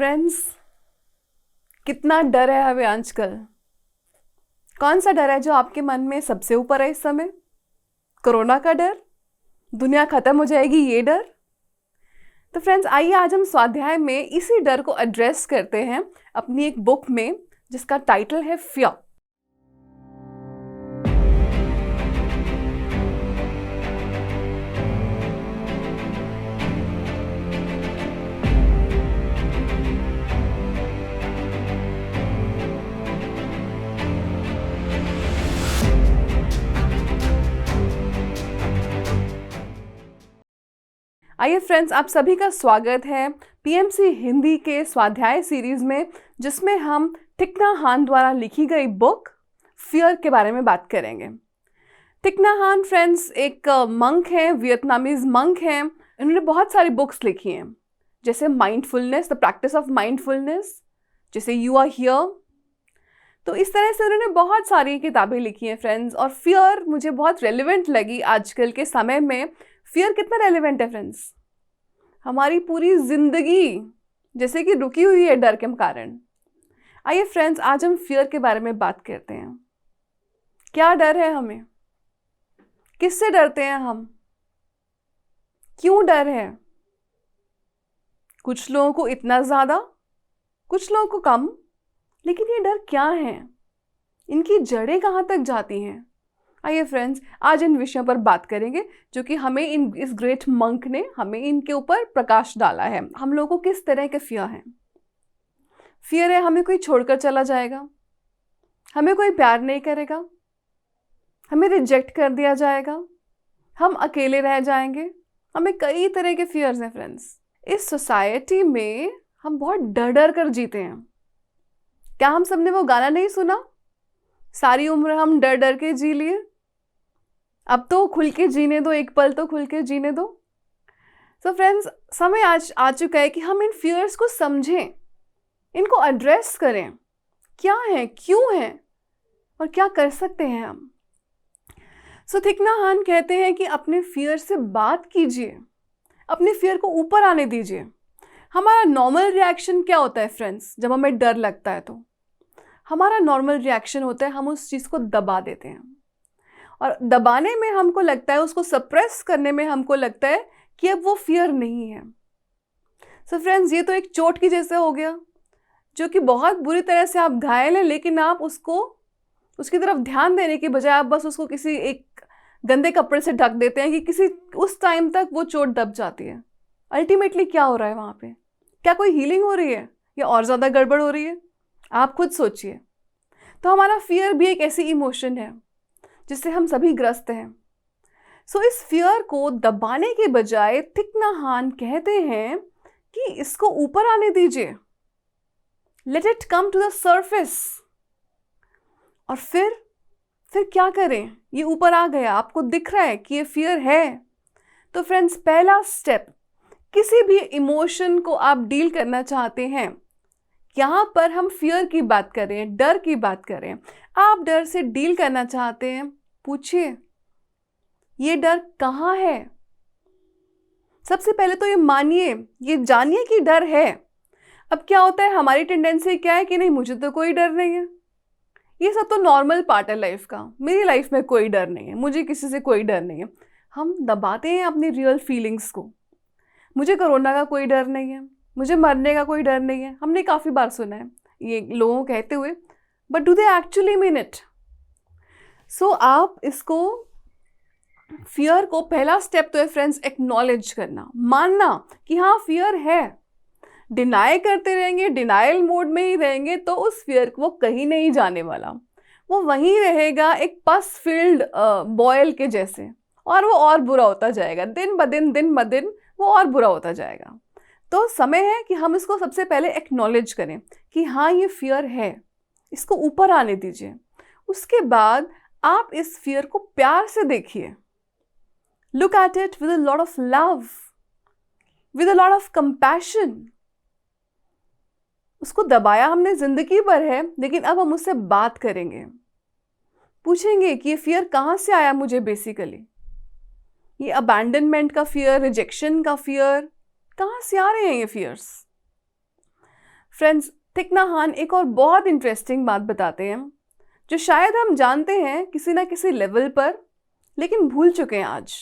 Friends, कितना डर है हमें आजकल। कौन सा डर है जो आपके मन में सबसे ऊपर है इस समय? कोरोना का डर? दुनिया खत्म हो जाएगी ये डर? तो फ्रेंड्स, आइए आज हम स्वाध्याय में इसी डर को एड्रेस करते हैं अपनी एक बुक में जिसका टाइटल है फियर। आइए फ्रेंड्स, आप सभी का स्वागत है पीएमसी हिंदी के स्वाध्याय सीरीज में, जिसमें हम थिक नhat हान द्वारा लिखी गई बुक फियर के बारे में बात करेंगे। थिक नhat हान फ्रेंड्स एक मंक हैं, वियतनामीज मंक हैं। इन्होंने बहुत सारी बुक्स लिखी हैं, जैसे mindfulness, the practice of mindfulness, जैसे यू आर हियर। तो इस तरह से उन्होंने बहुत सारी किताबें लिखी हैं फ्रेंड्स। और फियर मुझे बहुत रेलिवेंट लगी आजकल के समय में। फियर कितना रेलिवेंट है फ्रेंड्स? हमारी पूरी जिंदगी जैसे कि रुकी हुई है डर के कारण। आइए फ्रेंड्स, आज हम फियर के बारे में बात करते हैं। क्या डर है हमें? किससे डरते हैं हम? क्यों डर है? कुछ लोगों को इतना ज्यादा, कुछ लोगों को कम। लेकिन ये डर क्या है? इनकी जड़ें कहाँ तक जाती हैं? आइए फ्रेंड्स, आज इन विषयों पर बात करेंगे जो कि हमें इस ग्रेट मंक ने हमें इनके ऊपर प्रकाश डाला है। हम लोगों को किस तरह के फियर हैं? फियर है हमें कोई छोड़कर चला जाएगा, हमें कोई प्यार नहीं करेगा, हमें रिजेक्ट कर दिया जाएगा, हम अकेले रह जाएंगे। हमें कई तरह के फियर्स हैं फ्रेंड्स। इस सोसाइटी में हम बहुत डर डर कर जीते हैं। क्या हम सबने वो गाना नहीं सुना, सारी उम्र हम डर डर के जी लिए, अब तो खुल के जीने दो, एक पल तो खुल के जीने दो। सो फ्रेंड्स, समय आज आ चुका है कि हम इन फियर्स को समझें, इनको एड्रेस करें। क्या है, क्यों है और क्या कर सकते हैं हम? सो थिक नhat हान कहते हैं कि अपने फियर से बात कीजिए, अपने फियर को ऊपर आने दीजिए। हमारा नॉर्मल रिएक्शन क्या होता है फ्रेंड्स? जब हमें डर लगता है तो हमारा नॉर्मल रिएक्शन होता है हम उस चीज़ को दबा देते हैं। और दबाने में हमको लगता है, उसको सप्रेस करने में हमको लगता है कि अब वो फियर नहीं है। सो फ्रेंड्स, ये तो एक चोट की जैसे हो गया, जो कि बहुत बुरी तरह से आप घायल हैं, लेकिन आप उसकी तरफ ध्यान देने के बजाय आप बस उसको किसी एक गंदे कपड़े से ढक देते हैं कि किसी उस टाइम तक वो चोट दब जाती है। अल्टीमेटली क्या हो रहा है वहाँ पे? क्या कोई हीलिंग हो रही है या और ज़्यादा गड़बड़ हो रही है? आप खुद सोचिए। तो हमारा फियर भी एक ऐसी इमोशन है जिससे हम सभी ग्रस्त हैं। सो इस फियर को दबाने के बजाय थिक नhat हान कहते हैं कि इसको ऊपर आने दीजिए, let it come to the surface. और फिर क्या करें? ये ऊपर आ गया, आपको दिख रहा है कि ये फियर है। तो फ्रेंड्स, पहला स्टेप, किसी भी इमोशन को आप डील करना चाहते हैं, यहाँ पर हम फियर की बात करें, डर की बात करें, आप डर से डील करना चाहते हैं, पूछिए ये डर कहाँ है। सबसे पहले तो ये मानिए, ये जानिए कि डर है। अब क्या होता है, हमारी टेंडेंसी क्या है कि नहीं, मुझे तो कोई डर नहीं है, ये सब तो नॉर्मल पार्ट है लाइफ का, मेरी लाइफ में कोई डर नहीं है, मुझे किसी से कोई डर नहीं है। हम दबाते हैं अपनी रियल फीलिंग्स को। मुझे कोरोना का कोई डर नहीं है, मुझे मरने का कोई डर नहीं है। हमने काफ़ी बार सुना है ये लोगों कहते हुए, but do they actually mean it? So आप इसको, फियर को, पहला स्टेप तो है फ्रेंड्स एक्नॉलेज करना, मानना कि हाँ फियर है। डिनाई करते रहेंगे, डिनाइल मोड में ही रहेंगे तो उस फियर को वो कहीं नहीं जाने वाला, वो वहीं रहेगा एक पस फील्ड बॉयल के जैसे, और वो और बुरा होता जाएगा दिन ब दिन वो और बुरा होता जाएगा। तो समय है कि हम इसको सबसे पहले एक्नॉलेज करें कि हाँ ये फियर है, इसको ऊपर आने दीजिए। उसके बाद आप इस फियर को प्यार से देखिए, look at it with a lot of love, with a lot of compassion. उसको दबाया हमने जिंदगी भर है, लेकिन अब हम उससे बात करेंगे, पूछेंगे कि ये फियर कहाँ से आया मुझे बेसिकली। ये अबैंडनमेंट का फियर, रिजेक्शन का फियर, कहाँ से आ रहे हैं ये फियर्स? फ्रेंड्स, थिक नह हान एक और बहुत इंटरेस्टिंग बात बताते हैं जो शायद हम जानते हैं किसी ना किसी लेवल पर, लेकिन भूल चुके हैं आज।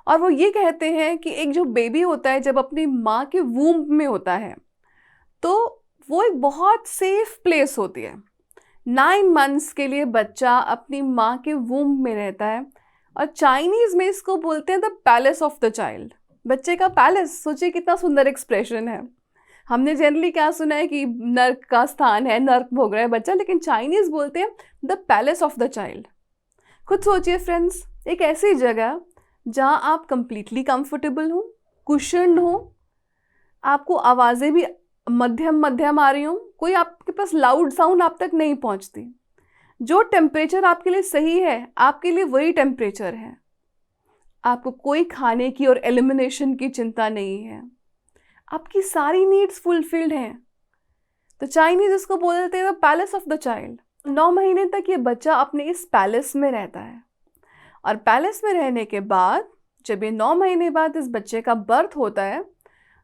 और वो ये कहते हैं कि एक जो बेबी होता है जब अपनी माँ के वूम्ब में होता है तो वो एक बहुत सेफ प्लेस होती है। 9 मंथ्स के लिए बच्चा अपनी माँ के वूम्ब में रहता है और चाइनीज़ में इसको बोलते हैं the palace of the child. बच्चे का पैलेस, सोचिए कितना सुंदर एक्सप्रेशन है। हमने जनरली क्या सुना है कि नर्क का स्थान है, नर्क भोग रहा है बच्चा, लेकिन चाइनीज़ बोलते हैं the palace of the child. खुद सोचिए फ्रेंड्स, एक ऐसी जगह जहाँ आप कंप्लीटली कंफर्टेबल हो, कुशन्ड हो, आपको आवाज़ें भी मध्यम मध्यम आ रही हों, कोई आपके पास लाउड साउंड आप तक नहीं पहुँचती। जो टेम्परेचर आपके लिए सही है आपके लिए वही टेम्परेचर है। आपको कोई खाने की और एलिमिनेशन की चिंता नहीं है, आपकी सारी नीड्स फुलफिल्ड हैं। तो चाइनीज़ इसको बोलते हैं the palace of the child. 9 महीने तक ये बच्चा अपने इस पैलेस में रहता है और पैलेस में रहने के बाद जब ये 9 महीने बाद इस बच्चे का बर्थ होता है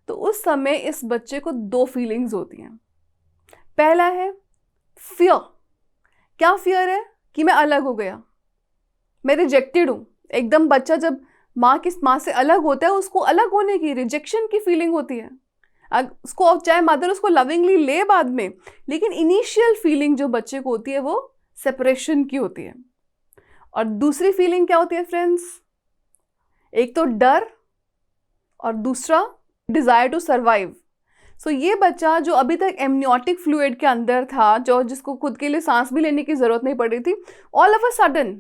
तो उस समय इस बच्चे को 2 फीलिंग्स होती हैं। पहला है फियर। क्या फियर है? कि मैं अलग हो गया, मैं रिजेक्टेड हूँ। एकदम बच्चा जब माँ से अलग होता है उसको अलग होने की, रिजेक्शन की फीलिंग होती है। उसको चाहे मदर उसको लविंगली ले बाद में, लेकिन इनिशियल फीलिंग जो बच्चे को होती है वो सेपरेशन की होती है। और दूसरी फीलिंग क्या होती है फ्रेंड्स? एक तो डर और दूसरा डिज़ायर टू सर्वाइव। सो ये बच्चा जो अभी तक एमनियोटिक फ्लूइड के अंदर था, जिसको खुद के लिए सांस भी लेने की ज़रूरत नहीं पड़ रही थी, ऑल ऑफ अ सडन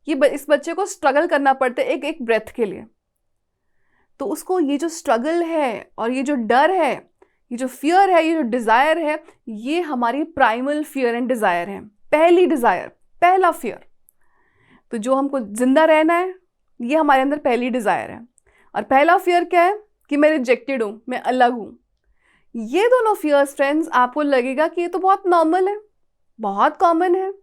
इस बच्चे को स्ट्रगल करना पड़ता है एक ब्रेथ के लिए। तो उसको ये जो स्ट्रगल है और ये जो डर है, ये जो फियर है, ये जो डिज़ायर है, ये हमारी प्राइमल फियर एंड डिज़ायर है। पहली डिज़ायर, पहला फियर। तो जो हमको जिंदा रहना है ये हमारे अंदर पहली डिज़ायर है। और पहला फियर क्या है? कि मैं रिजेक्टेड हूँ, मैं अलग हूँ। ये दोनों फियर्स फ्रेंड्स आपको लगेगा कि ये तो बहुत नॉर्मल है, बहुत कॉमन है,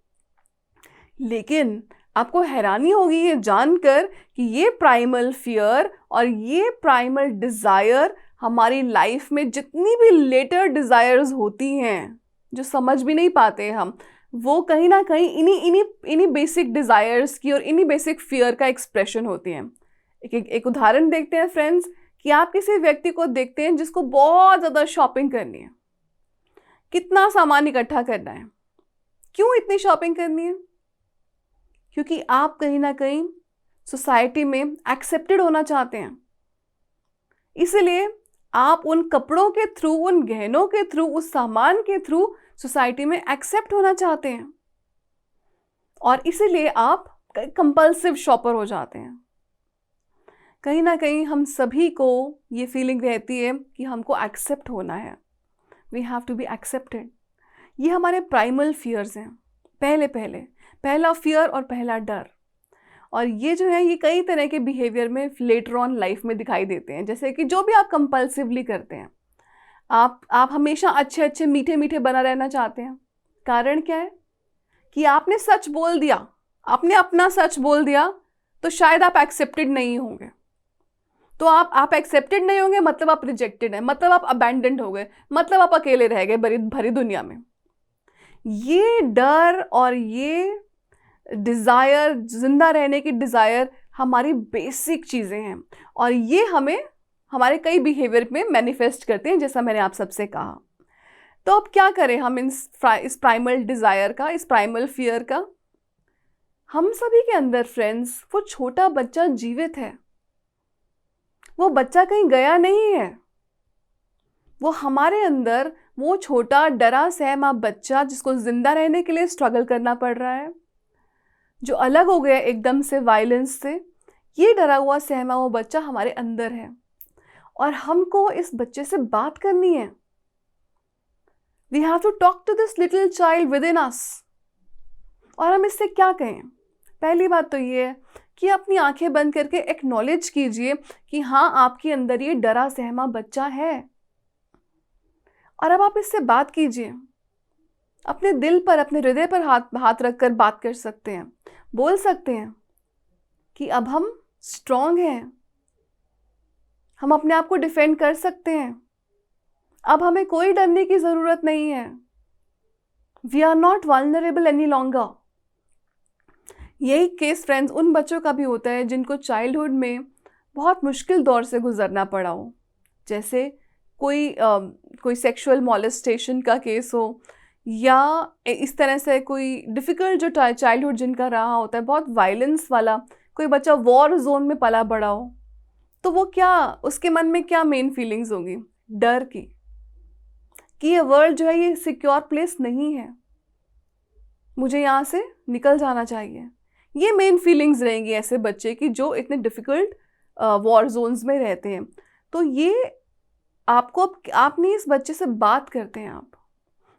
लेकिन आपको हैरानी होगी ये जानकर कि ये प्राइमल फियर और ये प्राइमल डिज़ायर हमारी लाइफ में जितनी भी लेटर डिज़ायर्स होती हैं जो समझ भी नहीं पाते हम, वो कहीं ना कहीं इन्हीं बेसिक डिज़ायर्स की और इन्हीं बेसिक फियर का एक्सप्रेशन होती हैं। एक उदाहरण देखते हैं फ्रेंड्स कि आप किसी व्यक्ति को देखते हैं जिसको बहुत ज़्यादा शॉपिंग करनी है, कितना सामान इकट्ठा करना है। क्यों इतनी शॉपिंग करनी है? क्योंकि आप कहीं ना कहीं सोसाइटी में एक्सेप्टेड होना चाहते हैं। इसलिए आप उन कपड़ों के थ्रू, उन गहनों के थ्रू, उस सामान के थ्रू सोसाइटी में एक्सेप्ट होना चाहते हैं और इसीलिए आप कंपल्सिव शॉपर हो जाते हैं। कहीं ना कहीं हम सभी को ये फीलिंग रहती है कि हमको एक्सेप्ट होना है, we have to be accepted. ये हमारे प्राइमल फियर्स हैं, पहला फियर और पहला डर। और ये जो है ये कई तरह के बिहेवियर में लेटर ऑन लाइफ में दिखाई देते हैं। जैसे कि जो भी आप कंपल्सिवली करते हैं, आप हमेशा अच्छे मीठे बना रहना चाहते हैं। कारण क्या है? कि आपने सच बोल दिया, आपने अपना सच बोल दिया तो शायद आप एक्सेप्टेड नहीं होंगे। तो आप एक्सेप्टेड नहीं होंगे मतलब आप रिजेक्टेड हैं, मतलब आप अबैंडन्ड हो गए, मतलब आप अकेले रह गए भरी दुनिया में। ये डर और ये डिज़ायर, जिंदा रहने की डिज़ायर हमारी बेसिक चीज़ें हैं और ये हमें हमारे कई बिहेवियर में मैनिफेस्ट करते हैं, जैसा मैंने आप सबसे कहा। तो अब क्या करें हम इस प्राइमल डिज़ायर का, इस प्राइमल फियर का? हम सभी के अंदर फ्रेंड्स वो छोटा बच्चा जीवित है, वो बच्चा कहीं गया नहीं है। वो हमारे अंदर वो छोटा डरा सहमा बच्चा जिसको जिंदा रहने के लिए स्ट्रगल करना पड़ रहा है, जो अलग हो गया एकदम से वायलेंस से, ये डरा हुआ सहमा वो बच्चा हमारे अंदर है और हमको इस बच्चे से बात करनी है। We have to talk to this little child within us. और हम इससे क्या कहें? पहली बात तो ये है कि अपनी आंखें बंद करके एक्नॉलेज कीजिए कि हाँ, आपके अंदर ये डरा सहमा बच्चा है और अब आप इससे बात कीजिए। अपने दिल पर, अपने हृदय पर हाथ रखकर बात कर सकते हैं, बोल सकते हैं कि अब हम स्ट्रांग हैं, हम अपने आप को डिफेंड कर सकते हैं, अब हमें कोई डरने की ज़रूरत नहीं है। We are not vulnerable any longer. यही केस फ्रेंड्स उन बच्चों का भी होता है जिनको चाइल्डहुड में बहुत मुश्किल दौर से गुजरना पड़ा हो, जैसे कोई सेक्सुअल मॉलेस्टेशन का केस हो, या इस तरह से कोई डिफ़िकल्ट जो चाइल्डहुड जिनका रहा होता है, बहुत वायलेंस वाला, कोई बच्चा वॉर जोन में पला बड़ा हो, तो वो क्या, उसके मन में क्या मेन फीलिंग्स होंगी? डर की, कि ये वर्ल्ड जो है ये सिक्योर प्लेस नहीं है, मुझे यहाँ से निकल जाना चाहिए। ये मेन फीलिंग्स रहेंगी ऐसे बच्चे की जो इतने डिफ़िकल्ट वॉर जोन्स में रहते हैं। तो ये आपको आपने इस बच्चे से बात करते हैं आप,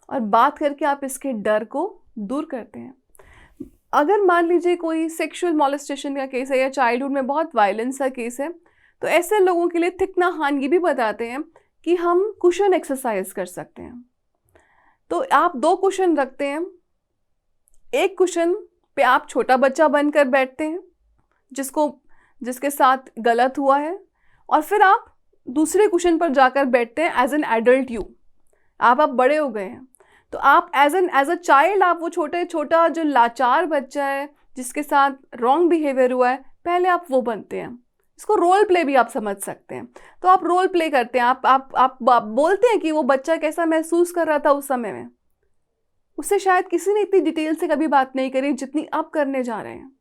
और बात करके आप इसके डर को दूर करते हैं। अगर मान लीजिए कोई सेक्सुअल मॉलेस्टेशन का केस है या चाइल्डहुड में बहुत वायलेंस का केस है, तो ऐसे लोगों के लिए थिक नह हान ये भी बताते हैं कि हम कुशन एक्सरसाइज कर सकते हैं। तो आप 2 कुशन रखते हैं, एक कुशन पे आप छोटा बच्चा बनकर बैठते हैं जिसके साथ गलत हुआ है, और फिर आप दूसरे कुशन पर जाकर बैठते हैं एज एन एडल्ट यू। आप बड़े हो गए हैं, तो आप एज अ चाइल्ड आप वो छोटा जो लाचार बच्चा है जिसके साथ रॉन्ग बिहेवियर हुआ है, पहले आप वो बनते हैं। इसको रोल प्ले भी आप समझ सकते हैं। तो आप रोल प्ले करते हैं, आप बोलते हैं कि वो बच्चा कैसा महसूस कर रहा था उस समय में। उससे शायद किसी ने इतनी डिटेल से कभी बात नहीं करी जितनी आप करने जा रहे हैं।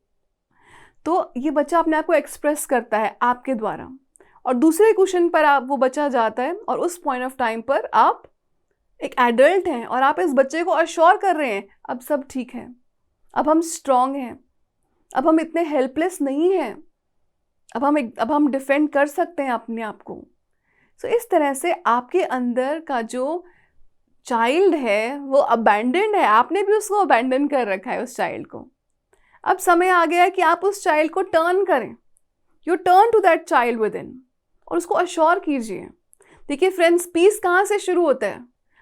तो ये बच्चा अपने आप को एक्सप्रेस करता है आपके द्वारा, और दूसरे क्वेश्चन पर आप वो बच्चा जाता है, और उस पॉइंट ऑफ टाइम पर आप एक एडल्ट हैं और आप इस बच्चे को अश्योर कर रहे हैं अब सब ठीक है, अब हम स्ट्रांग हैं, अब हम इतने हेल्पलेस नहीं हैं, अब हम डिफेंड कर सकते हैं अपने आप को। सो इस तरह से आपके अंदर का जो चाइल्ड है वो अबैंडन्ड है, आपने भी उसको अबैंडन कर रखा है उस चाइल्ड को। अब समय आ गया है कि आप उस चाइल्ड को टर्न करें। You turn to that child within और उसको अश्योर कीजिए। देखिए फ्रेंड्स, पीस कहाँ से शुरू होता है?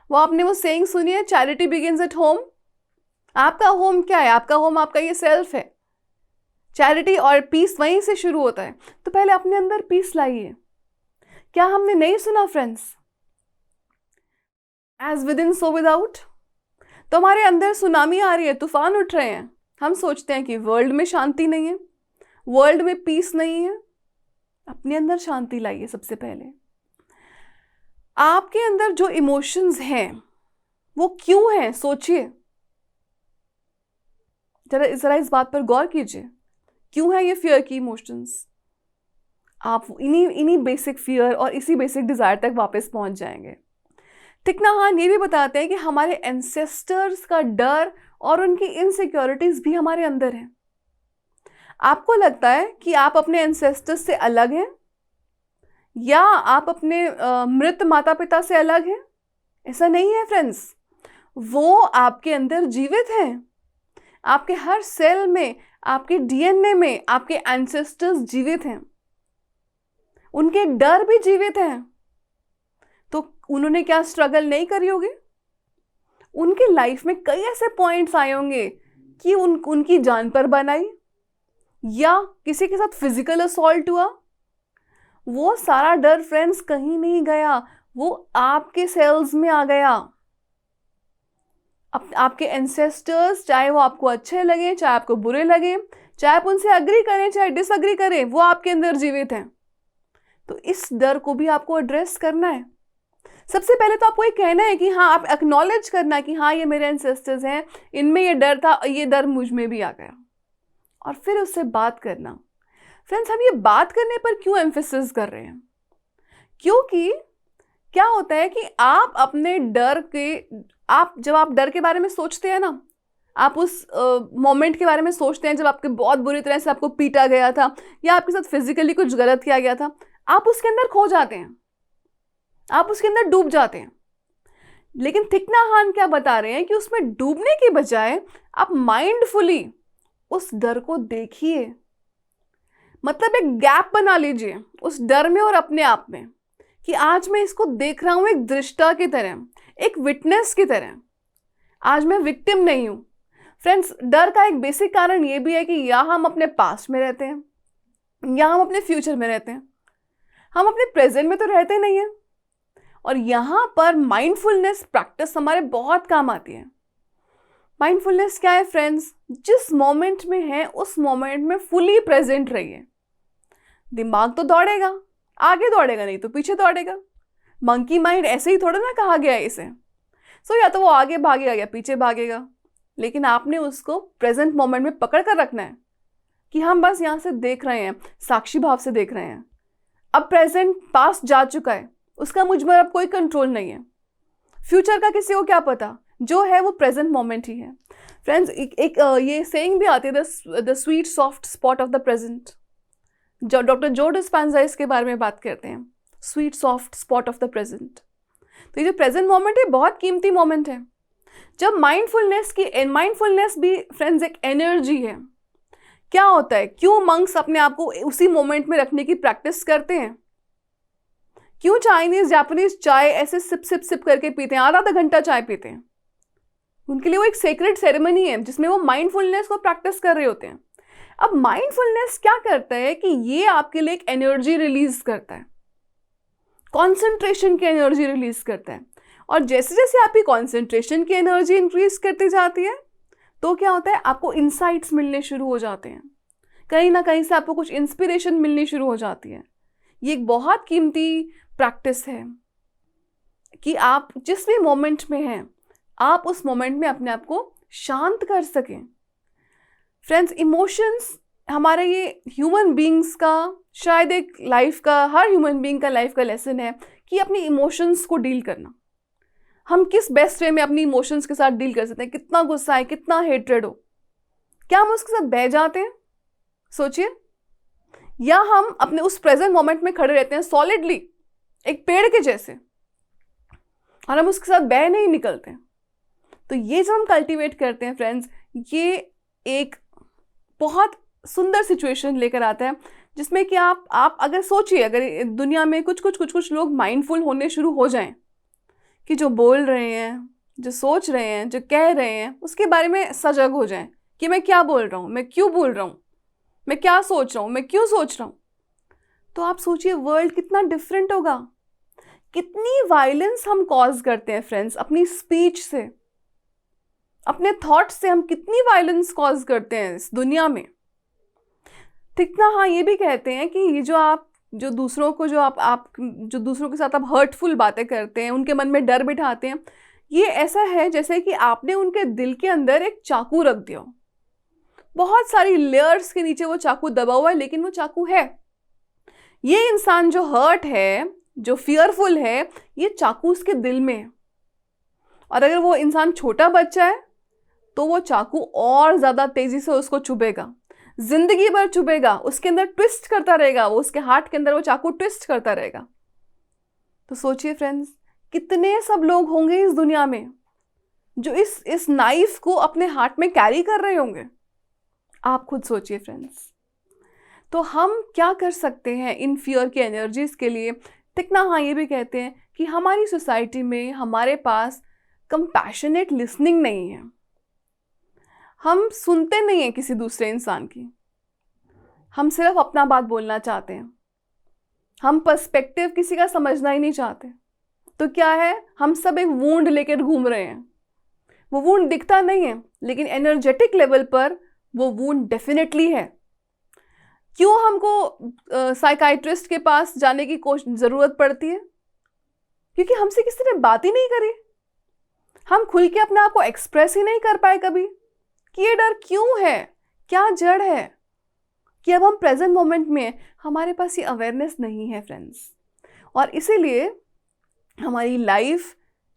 वो आपने वो सेइंग सुनी है, चैरिटी बिगिंस एट होम। आपका होम क्या है? आपका होम आपका ये सेल्फ है। चैरिटी और पीस वहीं से शुरू होता है। तो पहले अपने अंदर पीस लाइए। क्या हमने नहीं सुना friends, as within so without? तो हमारे अंदर सुनामी आ रही है, तूफान उठ रहे हैं। हम सोचते हैं कि वर्ल्ड में शांति नहीं है, वर्ल्ड में पीस नहीं है। अपने अंदर शांति लाइए। सबसे पहले आपके अंदर जो इमोशंस हैं वो क्यों हैं, सोचिए जरा इस बात पर गौर कीजिए। क्यों है ये फियर की इमोशंस? आप इन्हीं बेसिक फियर और इसी बेसिक डिजायर तक वापस पहुंच जाएंगे। थिक नह हान ये भी बताते हैं कि हमारे एंसेस्टर्स का डर और उनकी इनसिक्योरिटीज भी हमारे अंदर हैं। आपको लगता है कि आप अपने एंसेस्टर्स से अलग हैं या आप अपने मृत माता पिता से अलग हैं? ऐसा नहीं है फ्रेंड्स, वो आपके अंदर जीवित हैं। आपके हर सेल में, आपके डीएनए में आपके एंसेस्टर्स जीवित हैं, उनके डर भी जीवित हैं। तो उन्होंने क्या स्ट्रगल नहीं करी होगी? उनके लाइफ में कई ऐसे पॉइंट्स आए होंगे कि उनकी जान पर बनाई या किसी के साथ फिजिकल असॉल्ट हुआ। वो सारा डर फ्रेंड्स कहीं नहीं गया, वो आपके सेल्स में आ गया। आपके एंसेस्टर्स, चाहे वो आपको अच्छे लगे, चाहे आपको बुरे लगे, चाहे आप उनसे अग्री करें चाहे डिसअग्री करें, वो आपके अंदर जीवित हैं। तो इस डर को भी आपको एड्रेस करना है। सबसे पहले तो आपको ये कहना है कि हाँ, आप एक्नॉलेज करना कि हाँ ये मेरे एंसेस्टर्स हैं, इनमें ये डर था, ये डर मुझ में भी आ गया, और फिर उससे बात करना। फ्रेंड्स, हम ये बात करने पर क्यों एम्फेसिस कर रहे हैं? क्योंकि क्या होता है कि आप अपने डर के, जब आप डर के बारे में सोचते हैं ना, आप उस मोमेंट के बारे में सोचते हैं जब आपके बहुत बुरी तरह से आपको पीटा गया था या आपके साथ फिजिकली कुछ गलत किया गया था, आप उसके अंदर खो जाते हैं, आप उसके अंदर डूब जाते हैं। लेकिन थिक नह हान क्या बता रहे हैं कि उसमें डूबने के बजाय आप माइंडफुली उस डर को देखिए। मतलब एक गैप बना लीजिए उस डर में और अपने आप में, कि आज मैं इसको देख रहा हूं एक दृष्टा की तरह, एक विटनेस की तरह। आज मैं विक्टिम नहीं हूं। फ्रेंड्स, डर का एक बेसिक कारण ये भी है कि या हम अपने पास्ट में रहते हैं या हम अपने फ्यूचर में रहते हैं। हम अपने प्रेजेंट में तो रहते नहीं हैं, और यहाँ पर माइंडफुलनेस प्रैक्टिस हमारे बहुत काम आती है। माइंडफुलनेस क्या है फ्रेंड्स? जिस मोमेंट में है उस मोमेंट में फुली प्रेजेंट रहिए। दिमाग तो दौड़ेगा, आगे दौड़ेगा नहीं तो पीछे दौड़ेगा। मंकी माइंड ऐसे ही थोड़ा ना कहा गया है इसे। या तो वो आगे भागेगा या पीछे भागेगा, लेकिन आपने उसको प्रेजेंट मोमेंट में पकड़ कर रखना है कि हम बस यहाँ से देख रहे हैं, साक्षी भाव से देख रहे हैं। अब प्रेजेंट पास्ट जा चुका है, उसका मुझ पर अब कोई कंट्रोल नहीं है। फ्यूचर का किसी को क्या पता, जो है वो प्रेजेंट मोमेंट ही है। फ्रेंड्स एक ये सेइंग भी आती है, the sweet soft spot of the present. जो डॉक्टर जो डिस्पेंजा इसके बारे में बात करते हैं, sweet soft spot of the present. तो ये जो प्रेजेंट मोमेंट है बहुत कीमती मोमेंट है। जब माइंडफुलनेस भी फ्रेंड्स एक एनर्जी है। क्या होता है, क्यों मंक्स अपने आप को उसी मोमेंट में रखने की प्रैक्टिस करते हैं? क्यों चाइनीज जापानीज चाय ऐसे सिप सिप सिप करके पीते हैं, आधा आधा घंटा चाय पीते हैं? उनके लिए वो एक सेक्रेट सेरेमनी है जिसमें वो माइंडफुलनेस को प्रैक्टिस कर रहे होते हैं। अब माइंडफुलनेस क्या करता है कि ये आपके लिए एक एनर्जी रिलीज करता है, कॉन्सेंट्रेशन की एनर्जी रिलीज करता है। और जैसे जैसे आपकी कॉन्सेंट्रेशन की एनर्जी इंक्रीज करती जाती है तो क्या होता है, आपको इंसाइट्स मिलने शुरू हो जाते हैं, कहीं ना कहीं से आपको कुछ इंस्पिरेशन मिलनी शुरू हो जाती है। ये एक बहुत कीमती प्रैक्टिस है कि आप जिस भी मोमेंट में हैं आप उस मोमेंट में अपने आप को शांत कर सकें। फ्रेंड्स इमोशंस हमारे ये ह्यूमन बीइंग्स का शायद एक लाइफ का, हर ह्यूमन बीइंग का लाइफ का लेसन है कि अपनी इमोशंस को डील करना। हम किस बेस्ट वे में अपनी इमोशंस के साथ डील कर सकते हैं। कितना गुस्सा है, कितना हेट्रेड हो, क्या हम उसके साथ बह जाते हैं? सोचिए। या हम अपने उस प्रेजेंट मोमेंट में खड़े रहते हैं सॉलिडली एक पेड़ के जैसे, और हम उसके साथ बह नहीं निकलते। तो ये जो हम कल्टीवेट करते हैं फ्रेंड्स, ये एक बहुत सुंदर सिचुएशन लेकर आता है जिसमें कि आप अगर सोचिए, अगर दुनिया में कुछ लोग माइंडफुल होने शुरू हो जाएं कि जो बोल रहे हैं, जो सोच रहे हैं, जो कह रहे हैं, उसके बारे में सजग हो जाएं कि मैं क्या बोल रहा हूँ, मैं क्यों बोल रहा हूँ, मैं क्या सोच रहा हूँ, मैं क्यों सोच रहा हूँ। तो आप सोचिए वर्ल्ड कितना डिफरेंट होगा। कितनी वायलेंस हम कॉज करते हैं फ्रेंड्स अपनी स्पीच से, अपने थॉट्स से हम कितनी वायलेंस कॉज करते हैं इस दुनिया में। ठीक ना? हाँ, ये भी कहते हैं कि ये जो दूसरों के साथ आप हर्टफुल बातें करते हैं, उनके मन में डर बिठाते हैं, ये ऐसा है जैसे कि आपने उनके दिल के अंदर एक चाकू रख दिया। बहुत सारी लेयर्स के नीचे वो चाकू दबा हुआ है, लेकिन वो चाकू है। ये इंसान जो हर्ट है, जो फियरफुल है, ये चाकू उसके दिल में है। और अगर वो इंसान छोटा बच्चा है तो वो चाकू और ज्यादा तेजी से उसको चुभेगा, जिंदगी भर चुभेगा, उसके अंदर ट्विस्ट करता रहेगा, वो उसके हार्ट के अंदर वो चाकू ट्विस्ट करता रहेगा। तो सोचिए फ्रेंड्स, कितने सब लोग होंगे इस दुनिया में जो इस नाइफ को अपने हार्ट में कैरी कर रहे होंगे। आप खुद सोचिए फ्रेंड्स। तो हम क्या कर सकते हैं इन फियर की एनर्जीज के लिए? टिकना हाँ ये भी कहते हैं कि हमारी सोसाइटी में हमारे पास कंपैशनेट लिसनिंग नहीं है। हम सुनते नहीं हैं किसी दूसरे इंसान की, हम सिर्फ अपना बात बोलना चाहते हैं। हम पर्सपेक्टिव किसी का समझना ही नहीं चाहते। तो क्या है, हम सब एक वूंड लेकर घूम रहे हैं। वो वूंड दिखता नहीं है, लेकिन एनर्जेटिक लेवल पर वो वूंड डेफिनेटली है। क्यों हमको साइकाइट्रिस्ट के पास जाने की जरूरत पड़ती है? क्योंकि हमसे किसी ने बात ही नहीं करी, हम खुल के अपने आप को एक्सप्रेस ही नहीं कर पाए कभी कि ये डर क्यों है, क्या जड़ है कि अब हम प्रेजेंट मोमेंट में हमारे पास ये अवेयरनेस नहीं है फ्रेंड्स। और इसीलिए हमारी लाइफ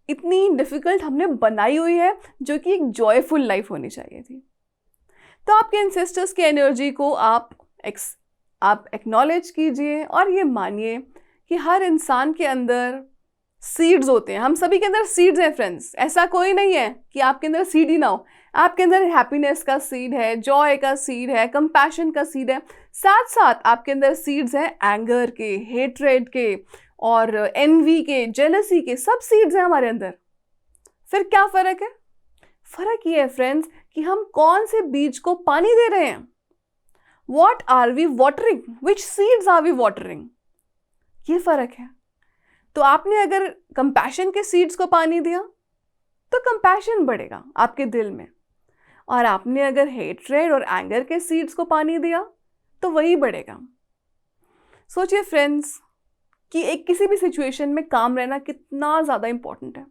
इतनी डिफिकल्ट हमने बनाई हुई है, जो कि एक जॉयफुल लाइफ होनी चाहिए थी। तो आपके एंसेस्टर्स की एनर्जी को आप एक्नॉलेज कीजिए और ये मानिए कि हर इंसान के अंदर सीड्स होते हैं। हम सभी के अंदर सीड्स हैं फ्रेंड्स। ऐसा कोई नहीं है कि आपके अंदर सीड ही ना हो। आपके अंदर हैप्पीनेस का सीड है, जॉय का सीड है, कंपैशन का सीड है। साथ साथ आपके अंदर सीड्स हैं एंगर के, हेट्रेड के और एनवी के, जेलसी के, सब सीड्स हैं हमारे अंदर। फिर क्या फ़र्क है? फ़र्क ये है फ्रेंड्स कि हम कौन से बीज को पानी दे रहे हैं। What are we watering? Which seeds are we watering? ये फ़र्क है। तो आपने अगर कंपैशन के सीड्स को पानी दिया तो कंपैशन बढ़ेगा आपके दिल में, और आपने अगर हेट्रेड और एंगर के सीड्स को पानी दिया तो वही बढ़ेगा। सोचिए फ्रेंड्स कि एक किसी भी सिचुएशन में काम रहना कितना ज़्यादा इंपॉर्टेंट है।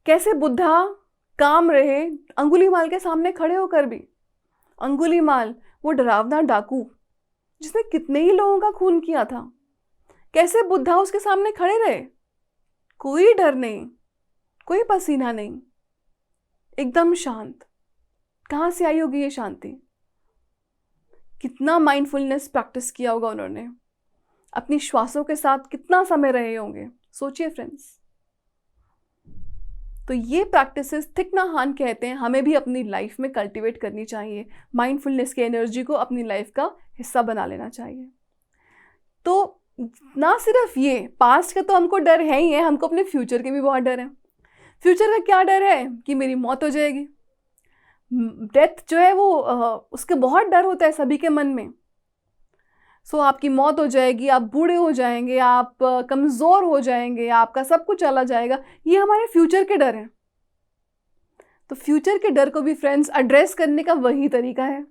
कैसे बुद्धा काम रहे अंगुलीमाल के सामने खड़े होकर भी। अंगुलीमाल वो डरावना डाकू जिसने कितने ही लोगों का खून किया था, कैसे बुद्धा उसके सामने खड़े रहे, कोई डर नहीं, कोई पसीना नहीं, एकदम शांत। कहाँ से आई होगी ये शांति? कितना माइंडफुलनेस प्रैक्टिस किया होगा उन्होंने, अपनी श्वासों के साथ कितना समय रहे होंगे। सोचिए फ्रेंड्स। तो ये प्रैक्टिसेस थिक नह हान कहते हैं, हमें भी अपनी लाइफ में कल्टीवेट करनी चाहिए। माइंडफुलनेस की एनर्जी को अपनी लाइफ का हिस्सा बना लेना चाहिए। तो ना सिर्फ ये पास्ट का तो हमको डर है ही है, हमको अपने फ्यूचर के भी बहुत डर है। फ्यूचर का क्या डर है? कि मेरी मौत हो जाएगी। डेथ जो है वो उसके बहुत डर होता है सभी के मन में। सो आपकी मौत हो जाएगी, आप बूढ़े हो जाएंगे, आप कमज़ोर हो जाएंगे, आपका सब कुछ चला जाएगा। ये हमारे फ्यूचर के डर हैं। तो फ्यूचर के डर को भी फ्रेंड्स एड्रेस करने का वही तरीका है,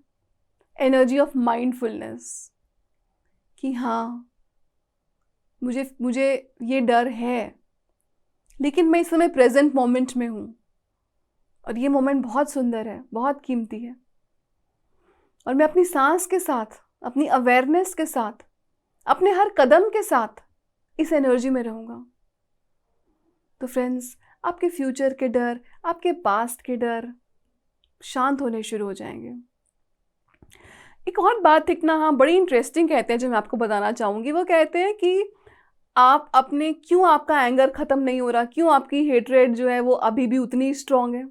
एनर्जी ऑफ माइंडफुलनेस। कि हाँ, मुझे ये डर है, लेकिन मैं इस समय प्रेजेंट मोमेंट में हूँ, और ये मोमेंट बहुत सुंदर है, बहुत कीमती है, और मैं अपनी सांस के साथ, अपनी अवेयरनेस के साथ, अपने हर कदम के साथ इस एनर्जी में रहूँगा। तो फ्रेंड्स, आपके फ्यूचर के डर, आपके पास्ट के डर शांत होने शुरू हो जाएंगे। एक और बात थिक नह हान बड़ी इंटरेस्टिंग कहते हैं जो मैं आपको बताना चाहूँगी। वो कहते हैं कि आप अपने क्यों आपका एंगर ख़त्म नहीं हो रहा, क्यों आपकी हेट्रेड जो है वो अभी भी उतनी स्ट्रांग है?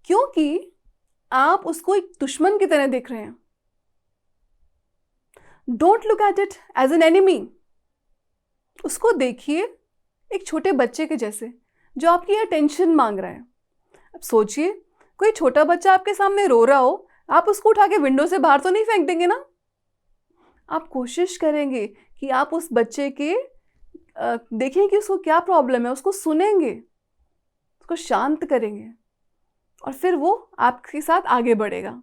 क्योंकि आप उसको एक दुश्मन की तरह देख रहे हैं। Don't look at it as an enemy. उसको देखिए एक छोटे बच्चे के जैसे जो आपकी अटेंशन मांग रहा है। अब सोचिए, कोई छोटा बच्चा आपके सामने रो रहा हो, आप उसको उठा के विंडो से बाहर तो नहीं फेंक देंगे ना। आप कोशिश करेंगे कि आप उस बच्चे के देखें कि उसको क्या प्रॉब्लम है, उसको सुनेंगे, उसको शांत करेंगे, और फिर वो आपके साथ आगे बढ़ेगा।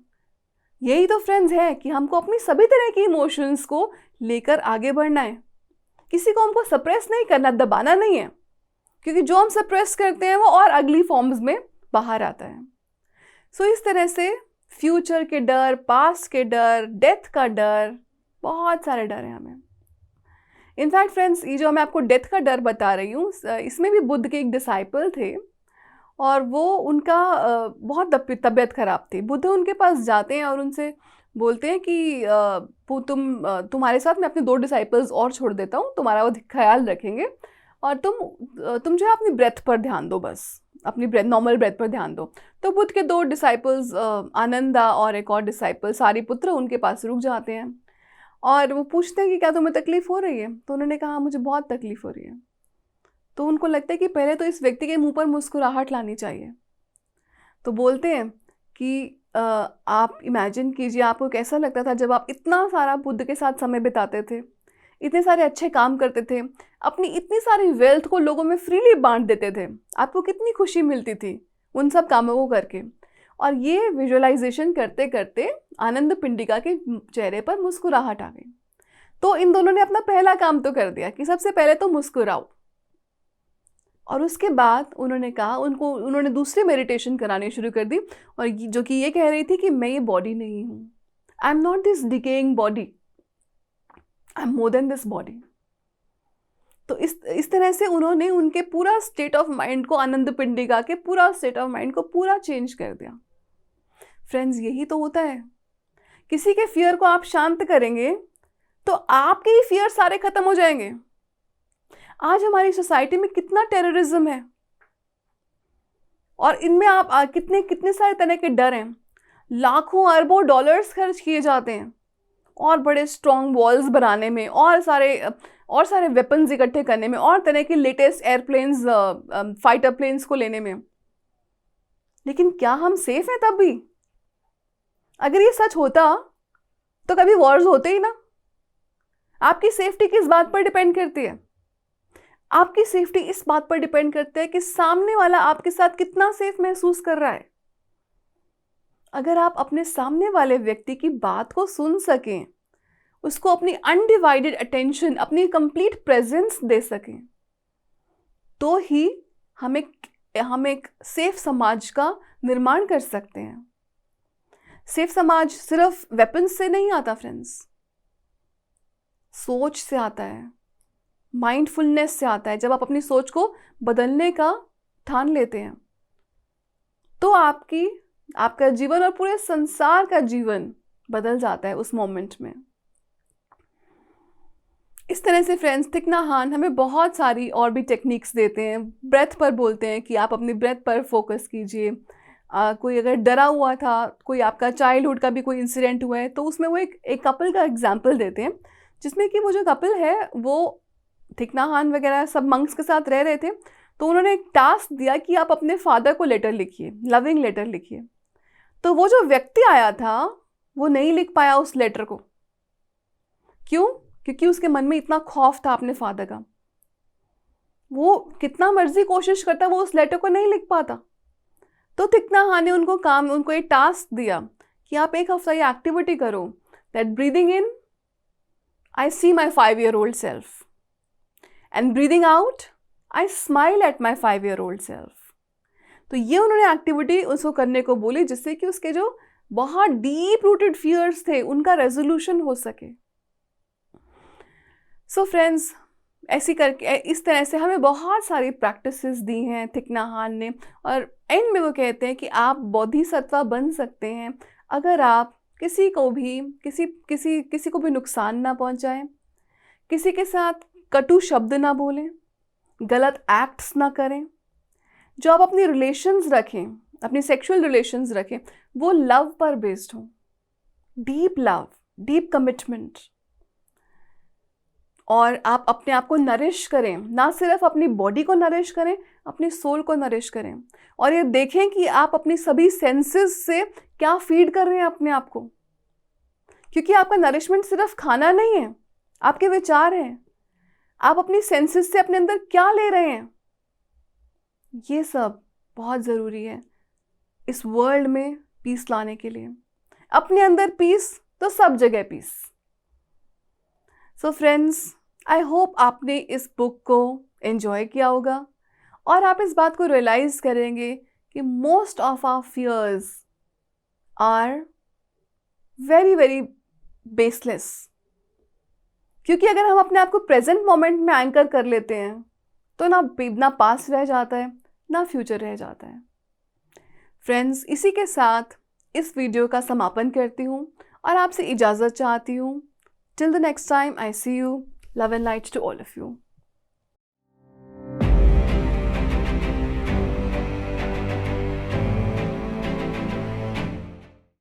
यही तो फ्रेंड्स है कि हमको अपनी सभी तरह की इमोशंस को लेकर आगे बढ़ना है। किसी को हमको सप्रेस नहीं करना, दबाना नहीं है, क्योंकि जो हम सप्रेस करते हैं वो और अगली फॉर्म्स में बाहर आता है। सो इस तरह से फ्यूचर के डर, पास्ट के डर, डेथ का डर, बहुत सारे डर हैं हमें। इनफैक्ट फ्रेंड्स, ये जो मैं आपको डेथ का डर बता रही हूँ, इसमें भी बुद्ध के एक डिसाइपल थे, और वो उनका बहुत तबीयत ख़राब थी। बुद्ध उनके पास जाते हैं और उनसे बोलते हैं कि तुम्हारे साथ मैं अपने 2 डिसाइपल्स और छोड़ देता हूँ, तुम्हारा वो ख्याल रखेंगे, और तुम जो है अपनी ब्रेथ पर ध्यान दो, बस अपनी ब्रेथ, नॉर्मल ब्रेथ पर ध्यान दो। तो बुद्ध के 2 डिसाइपल्स आनंदा और एक और डिसाइपल सारिपुत्र उनके पास रुक जाते हैं, और वो पूछते हैं कि क्या तुम्हें तकलीफ़ हो रही है? तो उन्होंने कहा मुझे बहुत तकलीफ़ हो रही है। तो उनको लगता है कि पहले तो इस व्यक्ति के मुंह पर मुस्कुराहट लानी चाहिए। तो बोलते हैं कि आप इमेजिन कीजिए, आपको कैसा लगता था जब आप इतना सारा बुद्ध के साथ समय बिताते थे, इतने सारे अच्छे काम करते थे, अपनी इतनी सारी वेल्थ को लोगों में फ्रीली बांट देते थे, आपको कितनी खुशी मिलती थी उन सब कामों को करके। और ये विजुअलाइजेशन करते करते आनंद पिंडिका के चेहरे पर मुस्कुराहट आ गई। तो इन दोनों ने अपना पहला काम तो कर दिया कि सबसे पहले तो मुस्कुराओ, और उसके बाद उन्होंने दूसरी मेडिटेशन करानी शुरू कर दी, और जो कि ये कह रही थी कि मैं ये बॉडी नहीं हूँ, I am not this decaying body, I am more than this body. तो इस तरह से उन्होंने उनके पूरा स्टेट ऑफ माइंड को, आनंद पिंडिका के पूरा स्टेट ऑफ माइंड को पूरा चेंज कर दिया। फ्रेंड्स, यही तो होता है, किसी के फियर को आप शांत करेंगे तो आपके ही फियर सारे खत्म हो जाएंगे। आज हमारी सोसाइटी में कितना टेररिज्म है, और इनमें आप कितने सारे तरह के डर हैं। लाखों अरबों डॉलर्स खर्च किए जाते हैं और बड़े स्ट्रॉन्ग वॉल्स बनाने में, और सारे वेपन्स इकट्ठे करने में, और तरह के लेटेस्ट एयरप्लेन्स, फाइटर प्लेन्स को लेने में। लेकिन क्या हम सेफ हैं तब भी? अगर ये सच होता तो कभी वॉर्स होते ही ना। आपकी सेफ्टी किस बात पर डिपेंड करती है? आपकी सेफ्टी इस बात पर डिपेंड करती है कि सामने वाला आपके साथ कितना सेफ महसूस कर रहा है। अगर आप अपने सामने वाले व्यक्ति की बात को सुन सकें, उसको अपनी अनडिवाइडेड अटेंशन, अपनी कंप्लीट प्रेजेंस दे सकें, तो ही हम एक सेफ समाज का निर्माण कर सकते हैं। सेफ समाज सिर्फ वेपन्स से नहीं आता फ्रेंड्स, सोच से आता है, माइंडफुलनेस से आता है। जब आप अपनी सोच को बदलने का ठान लेते हैं तो आपका जीवन और पूरे संसार का जीवन बदल जाता है उस मोमेंट में। इस तरह से फ्रेंड्स थिक नह हान हमें बहुत सारी और भी टेक्निक्स देते हैं। ब्रेथ पर बोलते हैं कि आप अपनी ब्रेथ पर फोकस कीजिए। कोई अगर डरा हुआ था, कोई आपका चाइल्डहुड का भी कोई इंसिडेंट हुआ है, तो उसमें वो एक कपल का एग्जाम्पल देते हैं, जिसमें कि वो जो कपल है वो थिक नह हान वगैरह सब मंक्स के साथ रह रहे थे। तो उन्होंने एक टास्क दिया कि आप अपने फादर को लेटर लिखिए, लविंग लेटर लिखिए। तो वो जो व्यक्ति आया था वो नहीं लिख पाया उस लेटर को। क्यों? क्योंकि उसके मन में इतना खौफ था अपने फादर का। वो कितना मर्जी कोशिश करता, वो उस लेटर को नहीं लिख पाता। तो थिक नह हान ने उनको एक टास्क दिया कि आप एक हफ्ता ये एक्टिविटी करो, that breathing in I see my 5-year-old self and breathing out I smile at my 5-year-old self. तो ये उन्होंने एक्टिविटी उसको करने को बोली, जिससे कि उसके जो बहुत डीप रूटेड फियर्स थे उनका रेजोल्यूशन हो सके। सो फ्रेंड्स, ऐसी करके इस तरह से हमें बहुत सारी प्रैक्टिसेस दी हैं थिक नह हान ने, और एंड में वो कहते हैं कि आप बोधिसत्व बन सकते हैं अगर आप किसी को भी नुकसान ना पहुंचाएं, किसी के साथ कटु शब्द ना बोलें, गलत एक्ट्स ना करें। जो आप अपनी रिलेशंस रखें, अपनी सेक्सुअल रिलेशंस रखें, वो लव पर बेस्ड हो, डीप लव, डीप कमिटमेंट। और आप अपने आप को नरिश करें, ना सिर्फ अपनी बॉडी को नरिश करें, अपनी सोल को नरिश करें। और ये देखें कि आप अपनी सभी सेंसेस से क्या फीड कर रहे हैं अपने आप को, क्योंकि आपका नरिशमेंट सिर्फ खाना नहीं है, आपके विचार हैं। आप अपनी सेंसेस से अपने अंदर क्या ले रहे हैं, ये सब बहुत ज़रूरी है इस वर्ल्ड में पीस लाने के लिए। अपने अंदर पीस तो सब जगह peace. So friends, I hope आपने इस बुक को एंजॉय किया होगा और आप इस बात को रियलाइज़ करेंगे कि most of our fears are very very baseless. क्योंकि अगर हम अपने आप को प्रेजेंट मोमेंट में एंकर कर लेते हैं तो ना पास्ट रह जाता है, ना फ्यूचर रह जाता है। फ्रेंड्स, इसी के साथ इस वीडियो का समापन करती हूँ और आपसे इजाज़त चाहती हूँ। Till the next time, I see you. Love and light to all of you.